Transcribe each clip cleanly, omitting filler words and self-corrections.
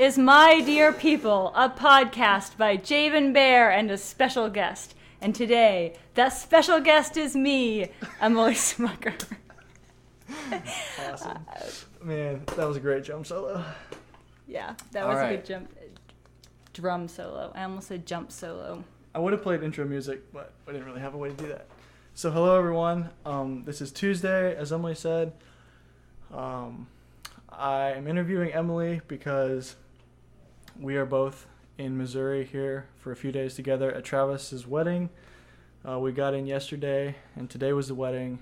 is My Dear People, a podcast by Javen Bear and a special guest. And today, that special guest is me, Emily Smucker. Awesome. Man, that was a great jump solo. Yeah, that was a good drum solo. I almost said jump solo. I would have played intro music, but I didn't really have a way to do that. So hello everyone. This is Tuesday, as Emily said. I am interviewing Emily because we are both in Missouri here for a few days together at Travis's wedding. We got in yesterday, and today was the wedding.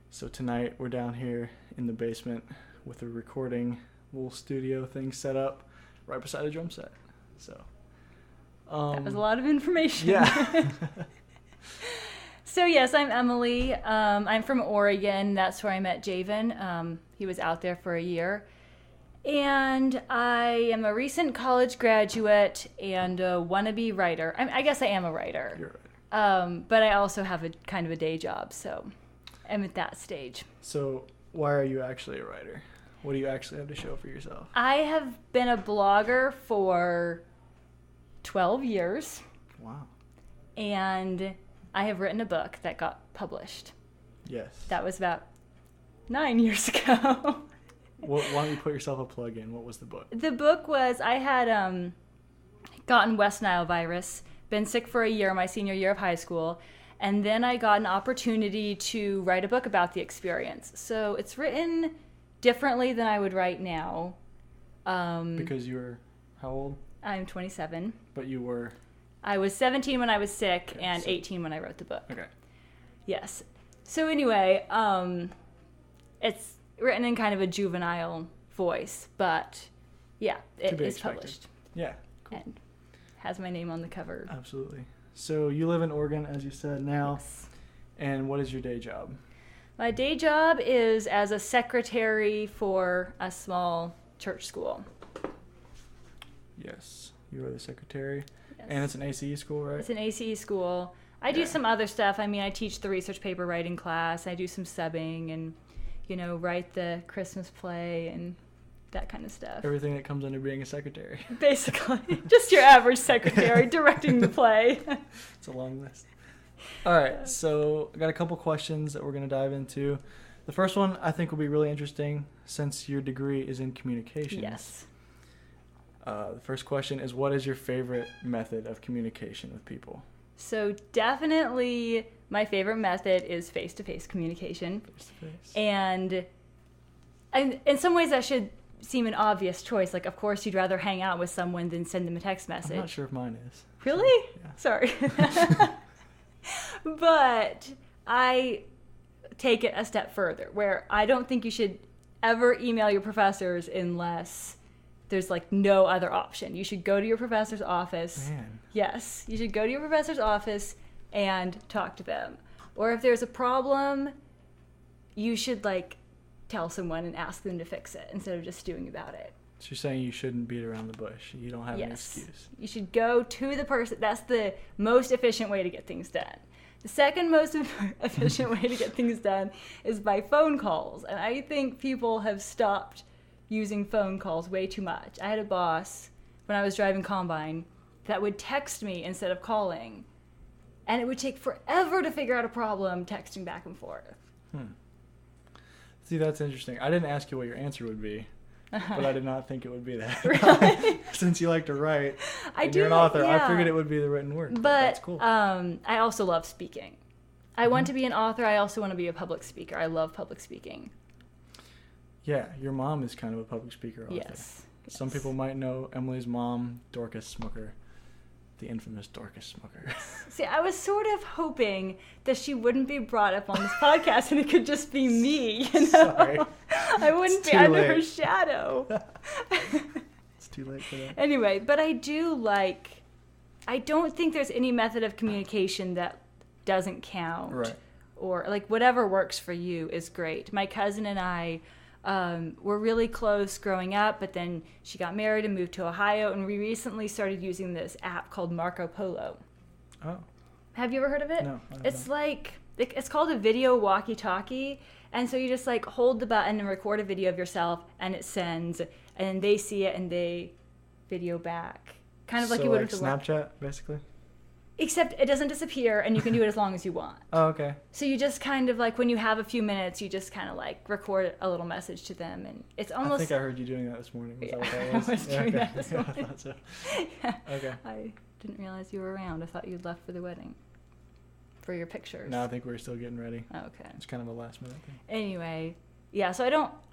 So tonight we're down here in the basement with a recording little studio thing set up right beside a drum set. So that was a lot of information. Yeah. So yes, I'm Emily. I'm from Oregon. That's where I met Javen. He was out there for a year. And I am a recent college graduate and a wannabe writer. I guess I am a writer. You're right. But I also have a kind of a day job, so I'm at that stage. So why are you actually a writer? What do you actually have to show for yourself? I have been a blogger for 12 years. Wow. And I have written a book that got published. Yes. That was about 9 years ago. Why don't you put yourself a plug in? What was the book? The book was, I had gotten West Nile virus, been sick for a year, my senior year of high school, and then I got an opportunity to write a book about the experience. So it's written differently than I would write now. Because you were how old? I'm 27. But you were? I was 17 when I was sick and 18 when I wrote the book. Okay. Yes. So anyway, it's written in kind of a juvenile voice, but yeah, it is published. Yeah, cool. And has my name on the cover. Absolutely. So you live in Oregon, as you said now. Yes. And what is your day job? My day job is as a secretary for a small church school. Yes, you are the secretary. Yes. And it's an ACE school, right? It's an ACE school. I do some other stuff. I mean, I teach the research paper writing class. I do some subbing and, write the Christmas play and that kind of stuff. Everything that comes under being a secretary. Basically. Just your average secretary directing the play. It's a long list. All right, so I got a couple questions that we're going to dive into. The first one I think will be really interesting since your degree is in communications. Yes. The first question is, what is your favorite method of communication with people? So definitely my favorite method is face-to-face communication. Face-to-face. And in some ways that should seem an obvious choice. Like, of course, you'd rather hang out with someone than send them a text message. I'm not sure if mine is. Really? So, yeah. Sorry. But I take it a step further, where I don't think you should ever email your professors unless there's no other option. You should go to your professor's office. Man. Yes, you should go to your professor's office and talk to them. Or if there's a problem, you should tell someone and ask them to fix it instead of just stewing about it. So you're saying you shouldn't beat around the bush. You don't have an excuse. You should go to the person. That's the most efficient way to get things done. The second most efficient way to get things done is by phone calls. And I think people have stopped using phone calls way too much. I had a boss when I was driving Combine that would text me instead of calling. And it would take forever to figure out a problem texting back and forth. See, that's interesting. I didn't ask you what your answer would be, but I did not think it would be that. Really? Since you like to write, you're an author, yeah. I figured it would be the written word. But that's cool. I also love speaking. I want to be an author. I also want to be a public speaker. I love public speaking. Yeah, your mom is kind of a public speaker author. Yes. Some people might know Emily's mom, Dorcas Smucker, the infamous Dorcas Smucker. See, I was sort of hoping that she wouldn't be brought up on this podcast and it could just be me, Sorry. I wouldn't be under her shadow. It's too late for that. Anyway, but I don't think there's any method of communication that doesn't count. Right. Or whatever works for you is great. My cousin and I were really close growing up, but then she got married and moved to Ohio, and we recently started using this app called Marco Polo. Oh. Have you ever heard of it? No. It's it's called a video walkie-talkie, and so you just hold the button and record a video of yourself, and it sends, and they see it, and they video back. Kind of like so you would like with the Snapchat, basically? Except it doesn't disappear, and you can do it as long as you want. Oh, okay. So you just kind of like, when you have a few minutes, you just kind of like record a little message to them, and it's almost... I think I heard you doing that this morning. Was Yeah, that what that was? I was doing that this Yeah, morning. I thought so. Yeah. Okay. I didn't realize you were around. I thought you'd left for the wedding. For your pictures. No, I think we're still getting ready. Okay. It's kind of a last minute thing. Anyway, yeah, so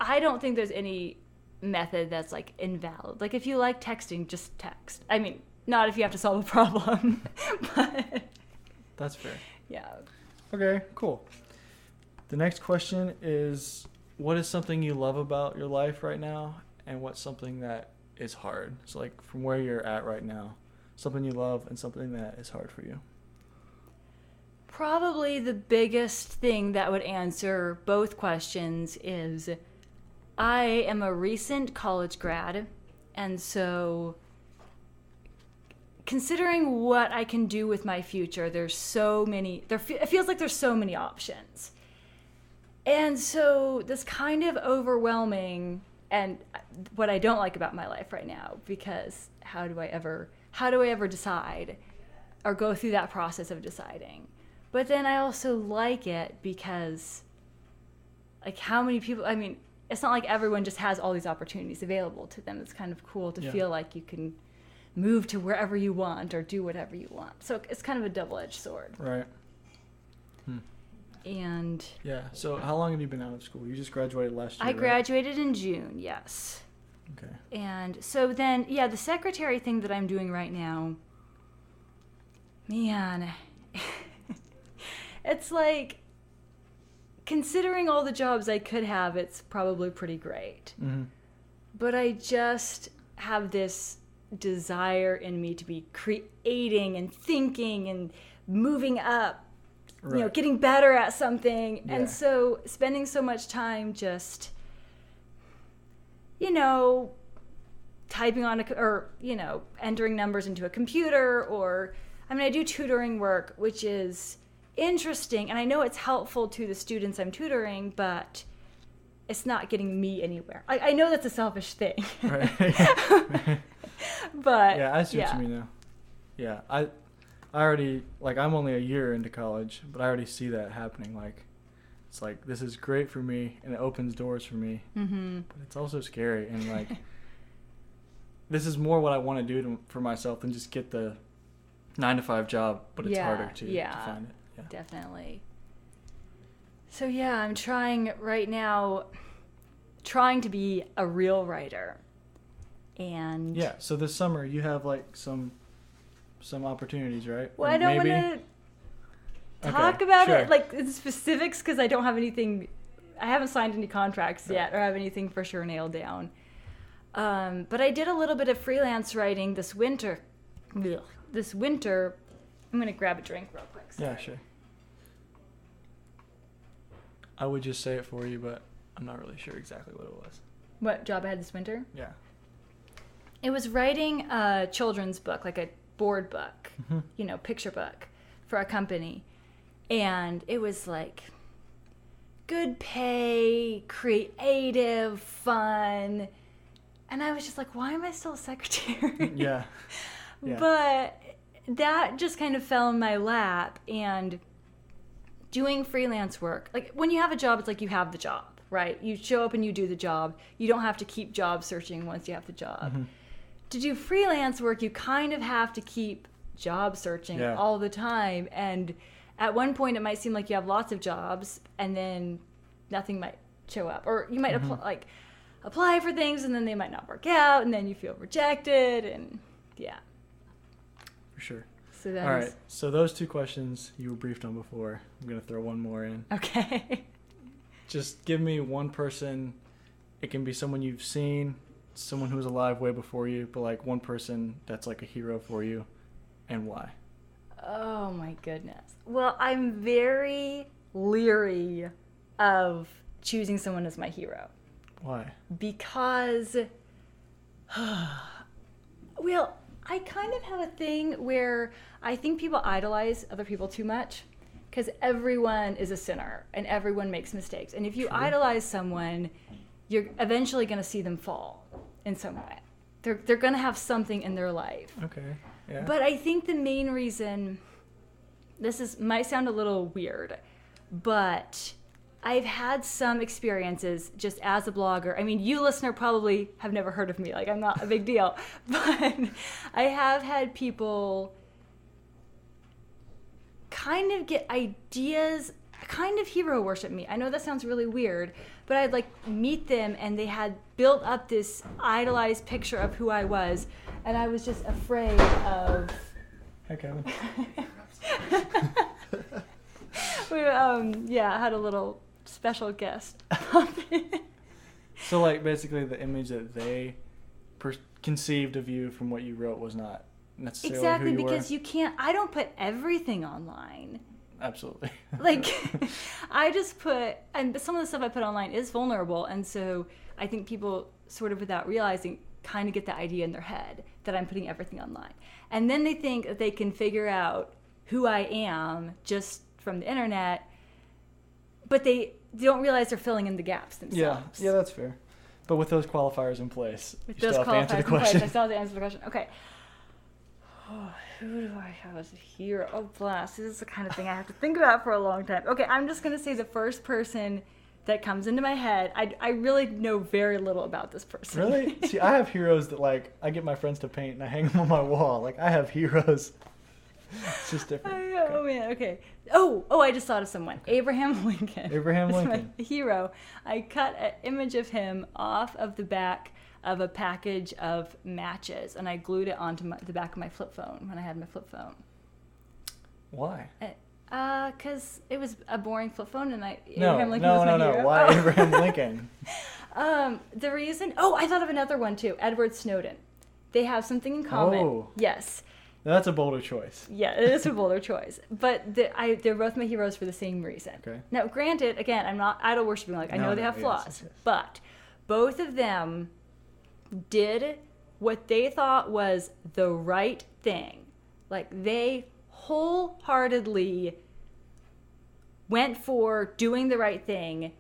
I don't think there's any method that's like invalid. Like if you like texting, just text. I mean, not if you have to solve a problem, but That's fair. yeah. Okay, cool. The next question is, what is something you love about your life right now, and what's something that is hard? So like from where you're at right now, something you love and something that is hard for you. Probably the biggest thing that would answer both questions is I am a recent college grad, and so considering what I can do with my future, there's so many, it feels like there's so many options. And so this kind of overwhelming, and what I don't like about my life right now, because how do I ever decide or go through that process of deciding? But then I also like it because, like, how many people, I mean, it's not like everyone just has all these opportunities available to them. It's kind of cool to feel like you can move to wherever you want or do whatever you want. So it's kind of a double-edged sword. Right. And Yeah. So how long have you been out of school? You just graduated last year, I right? graduated in June, yes. Okay. And so then, yeah, the secretary thing that I'm doing right now, man, it's like, considering all the jobs I could have, it's probably pretty great. Mm-hmm. But I just have this desire in me to be creating and thinking and moving up, Right. you know, getting better at something. Yeah. And so spending so much time just, you know, typing on or, you know, entering numbers into a computer, or, I mean, I do tutoring work, which is interesting, and I know it's helpful to the students I'm tutoring, but it's not getting me anywhere. I know that's a selfish thing. Right. But Yeah, I see what you mean now. Yeah, I already, like, I'm only a year into college, but I already see that happening. Like, it's like, this is great for me, and it opens doors for me, but it's also scary, and like, this is more what I want to do for myself than just get the 9-to-5 job, but it's harder to find it. Yeah. Definitely. So yeah, I'm trying right now, to be a real writer. And Yeah, so this summer you have like some opportunities, right? well, Or I don't want maybe? to talk about sure. it like in specifics because I don't have anything. I haven't signed any contracts yet or have anything for sure nailed down. But I did a little bit of freelance writing this winter. I'm gonna grab a drink real quick. Sorry. Yeah, sure. I would just say it for you, but I'm not really sure exactly what it was. What job I had this winter? Yeah. It was writing a children's book, like a board book, Mm-hmm. you know, picture book for a company. And it was like good pay, creative, fun. And I was just like, why am I still a secretary? Yeah. Yeah. But that just kind of fell in my lap. And doing freelance work, like when you have a job, it's like you have the job, right? You show up and you do the job. You don't have to keep job searching once you have the job. Mm-hmm. To do freelance work, you kind of have to keep job searching all the time. And at one point, it might seem like you have lots of jobs, and then nothing might show up. Or you might apply for things, and then they might not work out, and then you feel rejected, and yeah. For sure. So that All is... right. So those two questions you were briefed on before. I'm going to throw one more in. Okay. Just give me one person. It can be someone you've seen, someone who was alive way before you, but like one person that's like a hero for you, and why. Oh my goodness. Well, I'm very leery of choosing someone as my hero. Why? Because, well, I kind of have a thing where I think people idolize other people too much, because everyone is a sinner and everyone makes mistakes. And if you idolize someone, you're eventually going to see them fall in some way. they're going to have something in their life. Okay. Yeah. But I think the main reason, might sound a little weird, but I've had some experiences just as a blogger. I mean, you listener probably have never heard of me. Like, I'm not a big deal. But I have had people kind of get ideas, kind of hero worship me. I know that sounds really weird, but I'd like meet them and they had built up this idolized picture of who I was, and I was just afraid of... Hi, Kevin. I had a little special guest. So, like, basically the image that they conceived of you from what you wrote was not necessarily exactly, who you because were. you can't... I don't put everything online. Absolutely. Like, I just put... And some of the stuff I put online is vulnerable, and so I think people, sort of without realizing, kind of get the idea in their head that I'm putting everything online. And then they think that they can figure out who I am just from the internet, but they don't realize they're filling in the gaps themselves. Yeah, that's fair. But with those qualifiers in place, With you those still have to answer the qualifiers in place, question. I still have to answer the question. Okay. Oh, who do I have as a hero? Oh, blast. This is the kind of thing I have to think about for a long time. Okay, I'm just going to say the first person that comes into my head. I really know very little about this person. Really? See, I have heroes that, like, I get my friends to paint and I hang them on my wall. Like, I have heroes. It's just different. Oh, man, okay. Oh, I just thought of someone. Abraham Lincoln. Abraham That's Lincoln. my hero. I cut an image of him off of the back of a package of matches, and I glued it onto the back of my flip phone when I had my flip phone. Why? Because it was a boring flip phone, and No. Abraham Lincoln was my hero. Why Abraham Lincoln? The reason... Oh, I thought of another one, too. Edward Snowden. They have something in common. Oh. Yes. That's a bolder choice. Yeah, it is a bolder choice. But they're both my heroes for the same reason. Okay. Now, granted, again, I'm not idol worshiping. Like, I know they have flaws. Yes. But both of them did what they thought was the right thing. Like, they wholeheartedly went for doing the right thing,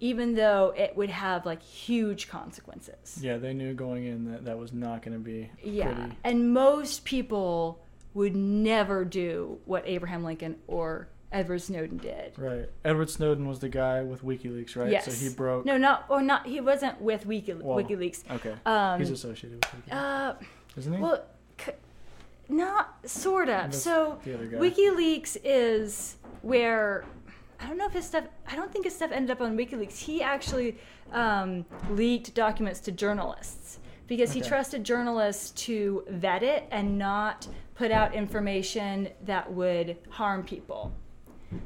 even though it would have, like, huge consequences. Yeah, they knew going in that was not going to be pretty. And most people would never do what Abraham Lincoln or Edward Snowden did. Right. Edward Snowden was the guy with WikiLeaks, right? Yes. So he broke... No, he wasn't with WikiLeaks. Okay. He's associated with WikiLeaks. Isn't he? Well, not sort of. That's So the other guy. WikiLeaks is where... I don't think his stuff ended up on WikiLeaks. He actually leaked documents to journalists because he trusted journalists to vet it and not put out information that would harm people.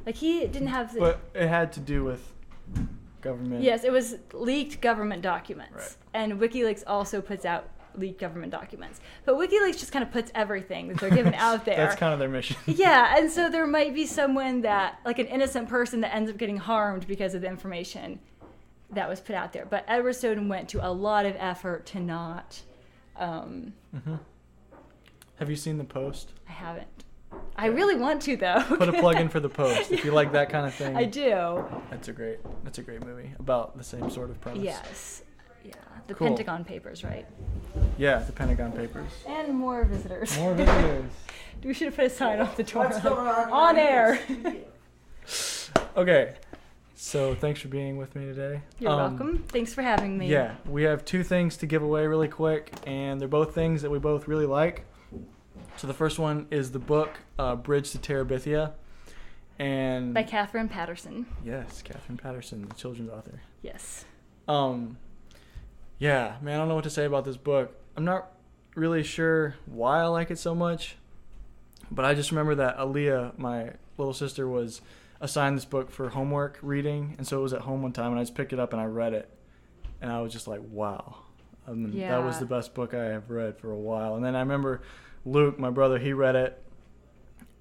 Like, he didn't have... But it had to do with government. Yes, it was leaked government documents. Right. And WikiLeaks also puts out leaked government documents. But WikiLeaks just kind of puts everything that they're giving out there. That's kind of their mission. Yeah, and so there might be someone that, like an innocent person that ends up getting harmed because of the information that was put out there. But Edward Snowden went to a lot of effort to not... Have you seen The Post? I haven't. I really want to, though. Put a plug in for The Post if you like that kind of thing. I do. That's a great movie about the same sort of premise. Yes. Yeah. The Cool. Pentagon Papers, right? Yeah, the Pentagon Papers. And more visitors. More visitors. We should have put a sign off the door. On air. Okay. So thanks for being with me today. You're welcome. Thanks for having me. Yeah, we have two things to give away really quick, and they're both things that we both really like. So the first one is the book Bridge to Terabithia. And By Catherine Patterson. Yes, Catherine Patterson, the children's author. Yes. Yeah, man, I don't know what to say about this book. I'm not really sure why I like it so much, but I just remember that Aaliyah, my little sister, was assigned this book for homework reading, and so it was at home one time, and I just picked it up and I read it, and I was just like, wow. That was the best book I have read for a while. And then I remember Luke, my brother, he read it,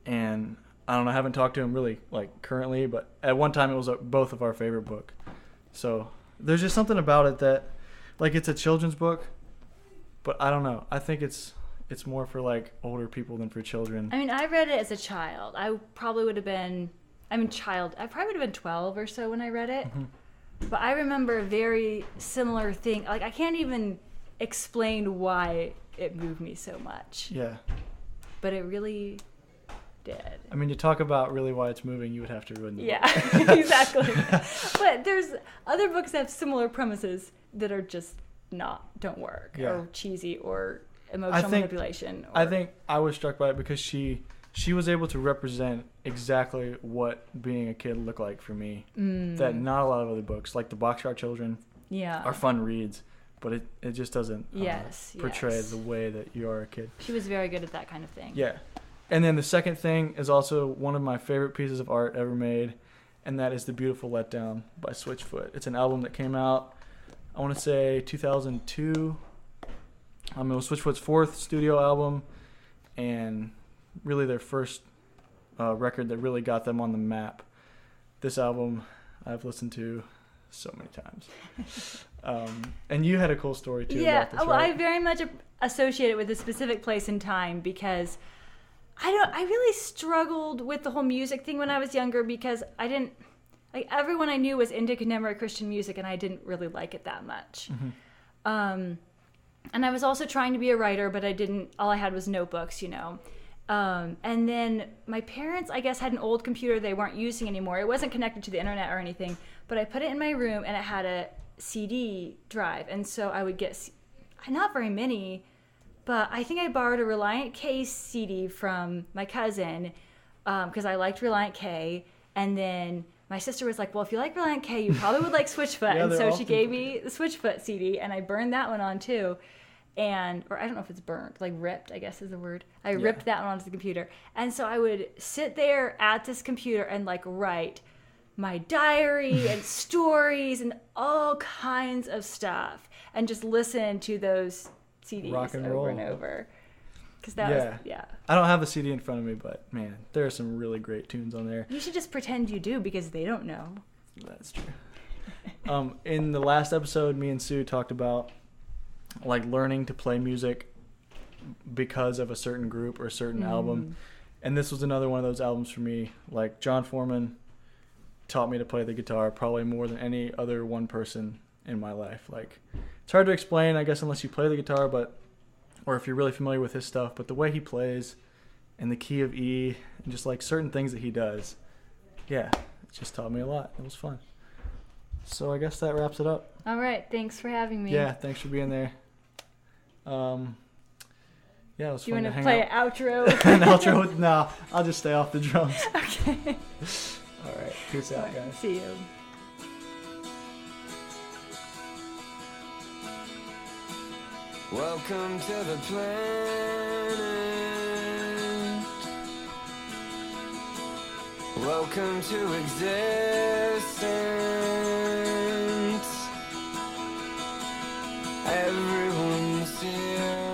and I don't know, I haven't talked to him really, like, currently, but at one time it was both of our favorite book. So there's just something about it that, like, it's a children's book, but I don't know. I think it's more for, like, older people than for children. I mean, I read it as a child. I probably would have been 12 or so when I read it. Mm-hmm. But I remember a very similar thing. Like, I can't even explain why it moved me so much. Yeah. But it really did. I mean, you talk about really why it's moving, you would have to ruin the book. Yeah, exactly. But there's other books that have similar premises that are just don't work, or cheesy, or emotional manipulation. I think I was struck by it because she was able to represent exactly what being a kid looked like for me. That not a lot of other books, like the Boxcar Children, are fun reads, but it just doesn't portray the way that you are a kid. She was very good at that kind of thing. Yeah. And then the second thing is also one of my favorite pieces of art ever made, and that is The Beautiful Letdown by Switchfoot. It's an album that came out, I want to say 2002. It was Switchfoot's fourth studio album, and really their first record that really got them on the map. This album I've listened to so many times. And you had a cool story too about this, right? I very much associate it with a specific place and time because I really struggled with the whole music thing when I was younger because everyone I knew was into contemporary Christian music and I didn't really like it that much. And I was also trying to be a writer, but all I had was notebooks, and then my parents, I guess, had an old computer they weren't using anymore. It wasn't connected to the internet or anything, but I put it in my room and it had a CD drive. And so I would get, not very many, but I think I borrowed a Reliant K CD from my cousin because I liked Reliant K. And then my sister was like, well, if you like Reliant K, you probably would like Switchfoot. And so she gave me the Switchfoot CD, and I burned that one on too. Or I don't know if it's burnt, like ripped, I guess is the word. I ripped that one onto the computer. And so I would sit there at this computer and like write my diary and stories and all kinds of stuff and just listen to those CDs over and over. Because that was. I don't have the CD in front of me, but man, there are some really great tunes on there. You should just pretend you do because they don't know. That's true. In the last episode, me and Sue talked about like learning to play music because of a certain group or a certain album. And this was another one of those albums for me. Like John Foreman taught me to play the guitar probably more than any other one person in my life. Like it's hard to explain, I guess, unless you play the guitar, or if you're really familiar with his stuff, but the way he plays and the key of E and just like certain things that he does, it just taught me a lot. It was fun. So I guess that wraps it up. All right. Thanks for having me. Yeah, thanks for being there. It was fun to hang out. You want to play an outro? An outro? No, I'll just stay off the drums. Okay. All right. Peace out, guys. See you. Welcome to the planet. Welcome to existence. Everyone's here.